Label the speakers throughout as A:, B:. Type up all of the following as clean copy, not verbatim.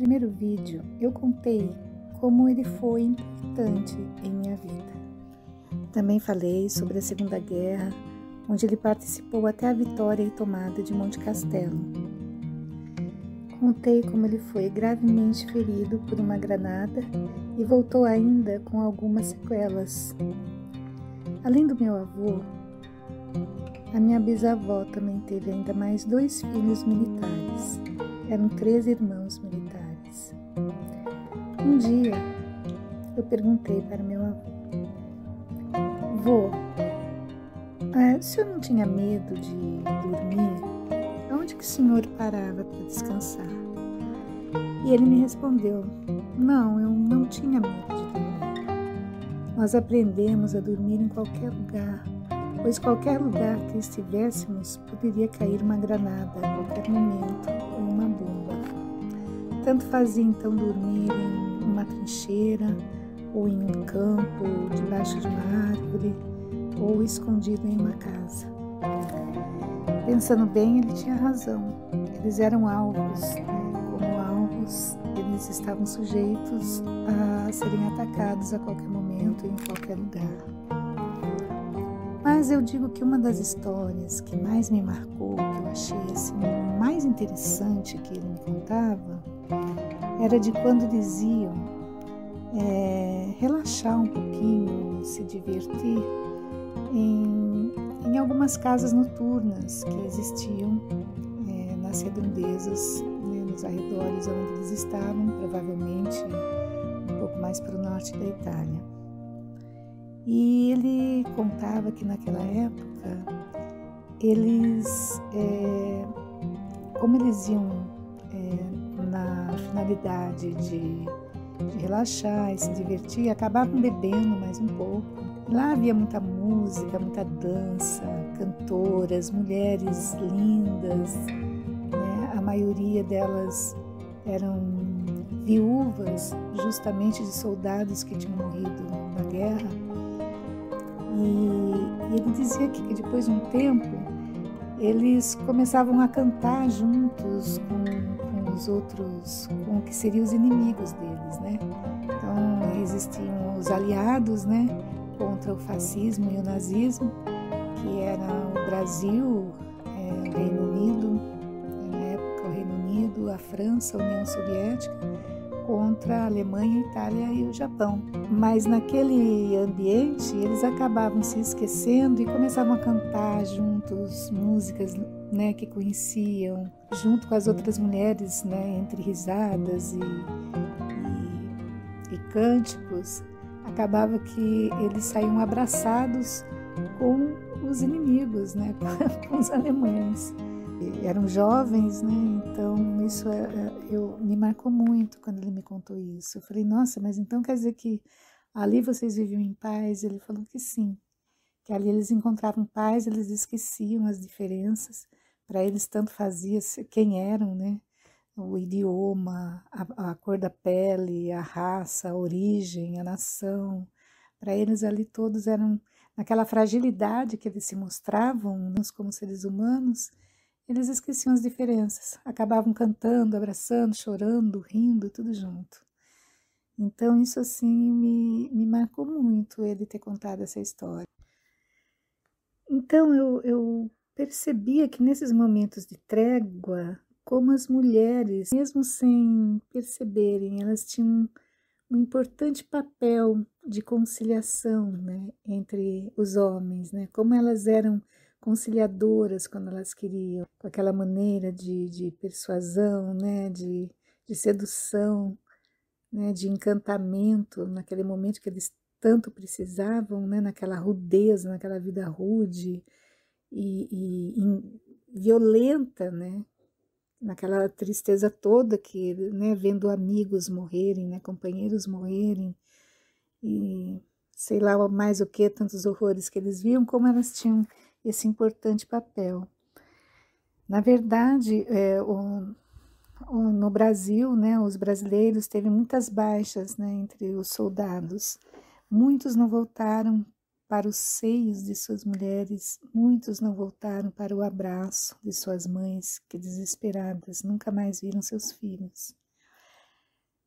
A: primeiro vídeo, eu contei como ele foi importante em minha vida. Também falei sobre a Segunda Guerra, onde ele participou até a vitória e tomada de Monte Castelo. Contei como ele foi gravemente ferido por uma granada e voltou ainda com algumas sequelas. Além do meu avô, a minha bisavó também teve ainda mais 2 filhos militares. Eram 3 irmãos militares. Um dia, eu perguntei para meu avô: "Vô, o senhor não tinha medo de dormir? Aonde que o senhor parava para descansar?" E ele me respondeu: "Não, eu não tinha medo de dormir. Nós aprendemos a dormir em qualquer lugar, pois qualquer lugar que estivéssemos poderia cair uma granada a qualquer momento ou uma bomba. Tanto fazia então dormir em uma trincheira, ou em um campo, debaixo de uma árvore, ou escondido em uma casa." Pensando bem, ele tinha razão. Eles eram alvos, como alvos, eles estavam sujeitos a serem atacados a qualquer momento e em qualquer lugar. Mas eu digo que uma das histórias que mais me marcou, que eu achei assim, mais interessante que ele me contava, era de quando eles iam relaxar um pouquinho, se divertir em algumas casas noturnas que existiam nas redondezas, nos arredores onde eles estavam, provavelmente um pouco mais para o norte da Itália. E ele contava que naquela época, eles, como eles iam na finalidade de relaxar e se divertir, acabavam bebendo mais um pouco. Lá havia muita música, muita dança, cantoras, mulheres lindas, A maioria delas eram viúvas, justamente de soldados que tinham morrido na guerra. E ele dizia que depois de um tempo, eles começavam a cantar juntos com os outros, com o que seriam os inimigos deles, Então, existiam os aliados, contra o fascismo e o nazismo, que era o Brasil, o Reino Unido, na época o Reino Unido, a França, a União Soviética, contra a Alemanha, a Itália e o Japão. Mas naquele ambiente, eles acabavam se esquecendo e começavam a cantar juntos músicas que conheciam, junto com as outras mulheres, entre risadas e cânticos. Acabava que eles saíam abraçados com os inimigos, com os alemães. Eram jovens, então isso me marcou muito quando ele me contou isso. Eu falei: "Nossa, mas então quer dizer que ali vocês viviam em paz?" Ele falou que sim, que ali eles encontravam paz, eles esqueciam as diferenças. Para eles tanto fazia quem eram, o idioma, a cor da pele, a raça, a origem, a nação. Para eles ali todos eram, naquela fragilidade que eles se mostravam como seres humanos, eles esqueciam as diferenças, acabavam cantando, abraçando, chorando, rindo, tudo junto. Então isso assim me marcou muito, ele ter contado essa história. Então eu percebia que nesses momentos de trégua, como as mulheres, mesmo sem perceberem, elas tinham um importante papel de conciliação, entre os homens, como elas eram conciliadoras quando elas queriam, com aquela maneira de persuasão, de sedução, de encantamento, naquele momento que eles tanto precisavam, naquela rudeza, naquela vida rude e violenta, naquela tristeza toda que, vendo amigos morrerem, companheiros morrerem e sei lá mais o que, tantos horrores que eles viam, como elas tinham esse importante papel. Na verdade, no Brasil, os brasileiros teve muitas baixas, entre os soldados. Muitos não voltaram para os seios de suas mulheres, muitos não voltaram para o abraço de suas mães, que desesperadas nunca mais viram seus filhos.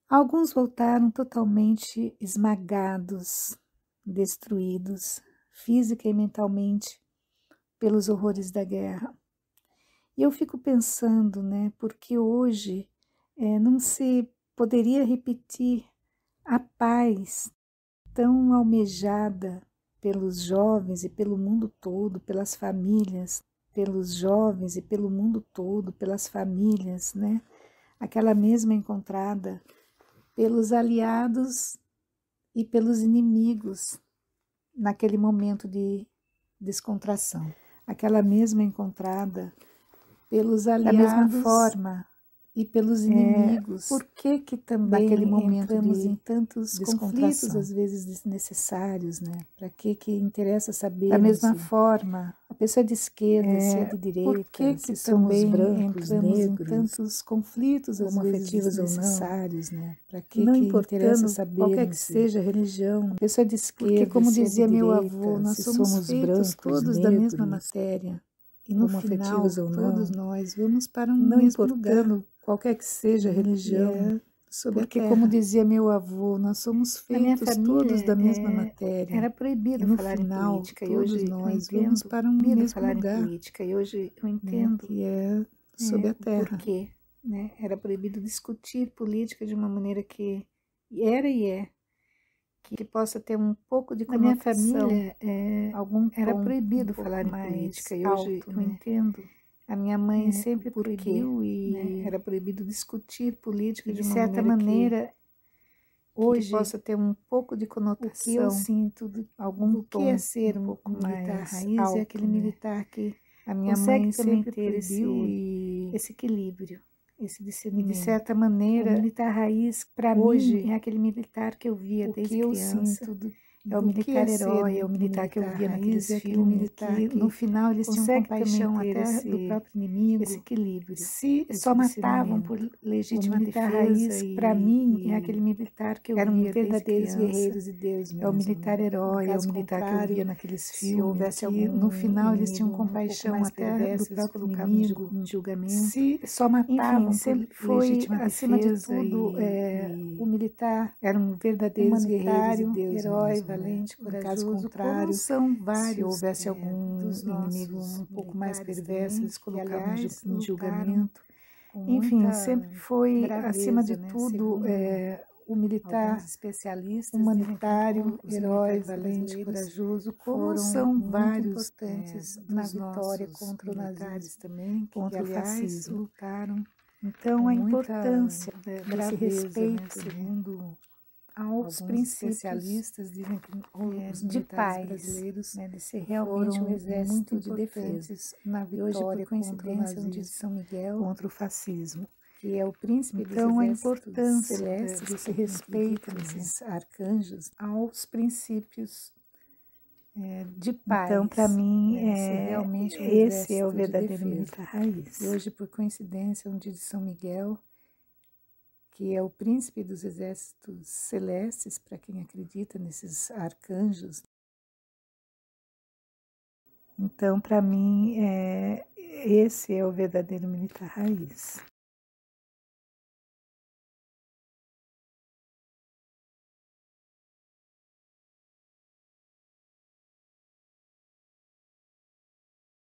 A: Alguns voltaram totalmente esmagados, destruídos, física e mentalmente, pelos horrores da guerra. E eu fico pensando, né, porque hoje não se poderia repetir a paz tão almejada pelos jovens e pelo mundo todo, pelas famílias, pelos jovens e pelo mundo todo, pelas famílias, né? Aquela mesma encontrada pelos aliados e pelos inimigos naquele momento de descontração. Aquela mesma encontrada pelos aliados da mesma forma e pelos inimigos. Por que também naquele momento entramos em tantos conflitos, às vezes desnecessários, né? Para que interessa saber? Da mesma forma, a pessoa de esquerda, se é de direita, por que somos brancos, negros, em tantos conflitos, às vezes desnecessários, né? Para que interessa saber? Qualquer que seja a religião, a pessoa de esquerda, porque como dizia meu avô, nós somos feitos todos da mesma matéria. E no final, ou não, todos nós vamos para um mesmo lugar, qualquer que seja a religião, porque como dizia meu avô, nós somos feitos todos da mesma matéria. Era proibido falar em política e hoje nós vamos para um mesmo lugar. Política, e hoje eu entendo que é sob a terra. Por quê? Né? Era proibido discutir política de uma maneira que era e é. Que possa ter um pouco de conotação. Na minha família, era proibido falar em política, e hoje eu entendo. A minha mãe sempre proibiu e era proibido discutir política de certa maneira. Hoje que possa ter um pouco de conotação. O que eu sinto do que é ser um pouco militar raiz alto, é aquele militar que a minha mãe sempre proibiu esse equilíbrio. Esse discernimento. E de certa maneira, o militar raiz, para mim, é aquele militar que eu via desde criança. É o militar herói, é o militar que eu via naqueles filmes, que no final eles tinham compaixão até do próprio inimigo. Esse equilíbrio. Se só matavam por legítima defesa, para mim, é aquele militar que eu via verdadeiros guerreiros de Deus mesmo. É o militar herói, é o militar que eu via naqueles filmes. Se houvesse algum no final eles tinham compaixão até do próprio inimigo, no julgamento. Se só matavam, sempre foi, acima de tudo, o militar era um verdadeiro guerreiro de Deus, herói, valente, corajoso. Como são vários, se houvesse algum inimigo um pouco mais perverso, eles colocavam em julgamento. Enfim, sempre foi, acima de tudo, o militar especialista, humanitário, herói, valente, corajoso, como são vários importantes na vitória contra o nazismo também, contra o fascismo, lutaram. Então, a importância desse respeito, segundo aos especialistas dizem que os de paz brasileiros, de ser realmente um exército de defesa na vitória contra o nazismo, de São Miguel contra o fascismo, que é o príncipe dos exércitos. Então, a importância desse respeito desses arcanjos aos princípios de paz. Então, para mim, realmente esse é o verdadeiro militar raiz. E hoje, por coincidência, um dia de São Miguel, que é o príncipe dos exércitos celestes, para quem acredita nesses arcanjos. Então, para mim, esse é o verdadeiro militar raiz.